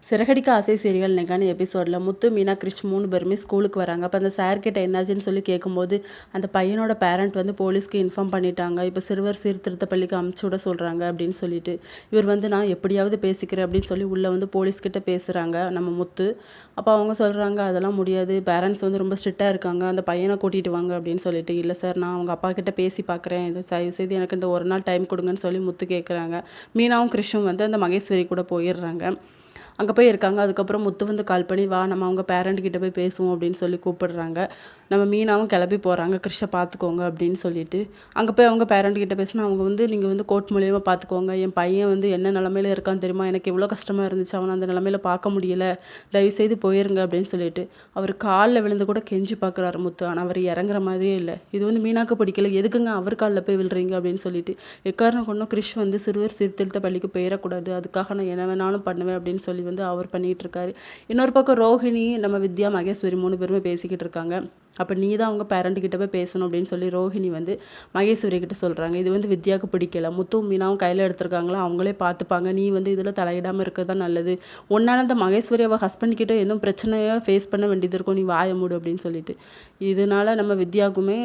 சிறகடிக்க ஆசை சீரியல் இன்னைக்கான எபிசோடில் முத்து, மீனா, கிரிஷ் 3 பேருமே ஸ்கூலுக்கு வராங்க. அப்போ அந்த சார் கிட்ட என்னாச்சுன்னு சொல்லி கேட்கும்போது, அந்த பையனோட பேரண்ட் வந்து போலீஸ்க்கு இன்ஃபார்ம் பண்ணிட்டாங்க. இப்போ சிறுவர் சீர்திருத்த பள்ளிக்கு அமுச்சு விட சொல்கிறாங்க அப்படின்னு சொல்லிட்டு, இவர் வந்து நான் எப்படியாவது பேசிக்கிறேன் அப்படின்னு சொல்லி உள்ளே வந்து போலீஸ்கிட்ட பேசுகிறாங்க நம்ம முத்து. அப்போ அவங்க சொல்கிறாங்க, அதெல்லாம் முடியாது, பேரண்ட்ஸ் வந்து ரொம்ப ஸ்ட்ரிக்டாக இருக்காங்க, அந்த பையனை கூட்டிகிட்டு வாங்க அப்படின்னு சொல்லிட்டு. இல்லை சார், நான் அவங்க அப்பா கிட்ட பேசி பார்க்குறேன், இது தயவுசெய்து எனக்கு இந்த ஒரு நாள் டைம் கொடுங்கன்னு சொல்லி முத்து கேட்குறாங்க. மீனாவும் கிரிஷும் வந்து அந்த மகேஸ்வரி கூட போயிடுறாங்க. அங்கே போய் இருக்காங்க. அதுக்கப்புறம் முத்து வந்து கால் பண்ணி, வா நம்ம அவங்க பேரண்ட் கிட்ட போய் பேசுவோம் அப்படின்னு சொல்லி கூப்பிடுறாங்க. நம்ம மீனாவும் கிளம்பி போகிறாங்க, கிறிஷை பார்த்துக்கோங்க அப்படின்னு சொல்லிட்டு. அங்கே போய் அவங்க பேரண்ட் கிட்ட பேசினா, அவங்க வந்து நீங்கள் வந்து கோர்ட் மூலியமாக பார்த்துக்கோங்க, என் பையன் வந்து என்ன நிலமையில இருக்கான்னு தெரியுமா, எனக்கு எவ்வளோ கஷ்டமாக இருந்துச்சு, அவனை அந்த நிலமையில பார்க்க முடியல, தயவுசெய்து போயிருங்க அப்படின்னு சொல்லிட்டு அவர் காலில் விழுந்து கூட கெஞ்சி பார்க்குறாரு முத்து. ஆனால் அவர் இறங்குற மாதிரியே இல்லை. இது வந்து மீனாக்கு பிடிக்கல, எதுக்குங்க அவர் காலில் போய் விழுறீங்க அப்படின்னு சொல்லிட்டு. எக்காரணம் கொண்டும் கிறிஷ் வந்து சிறுவர் சீர்திருத்த பள்ளிக்கு போயிடக்கூடாது, அதுக்காக நான் என்ன வேணாலும் பண்ணுவேன் அப்படின்னு சொல்லி வந்து அவர் பண்ணிகிட்டு இருக்காரு. இன்னொரு பக்கம் ரோஹிணி, நம்ம வித்யா, மகேஸ்வரி 3 பேருமே பேசிக்கிட்டு இருக்காங்க. அப்போ நீ தான் அவங்க பேரண்ட் கிட்ட போய் பேசணும் அப்படின்னு சொல்லி ரோஹிணி வந்து மகேஸ்வரி கிட்ட சொல்கிறாங்க. இது வந்து வித்யாவுக்கு பிடிக்கல, முத்துவும் மீனாவும் கையில் எடுத்திருக்காங்களா, அவங்களே பார்த்துப்பாங்க, நீ வந்து இதில் தலையிடாமல் இருக்க தான் நல்லது, உன்னால் அந்த மகேஸ்வரி அவள் ஹஸ்பண்ட் கிட்ட எதுவும் பிரச்சனையாக ஃபேஸ் பண்ண வேண்டியது இருக்கும், நீ வாய மூடு அப்படின்னு சொல்லிட்டு. இதனால நம்ம வித்யாவுக்குமே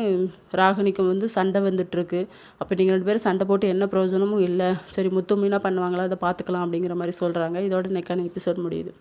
ராகினிக்கும் வந்து சண்டை வந்துட்டுருக்கு. அப்போ நீங்கள் 2 பேரும் சண்டை போட்டு என்ன பிரயோஜனமும் இல்லை, சரி முத்து மீனா பண்ணுவாங்களா, அதை பார்த்துக்கலாம் அப்படிங்கிற மாதிரி சொல்கிறாங்க. இதோட இன்னைக்கான எபிசோட் முடியுது.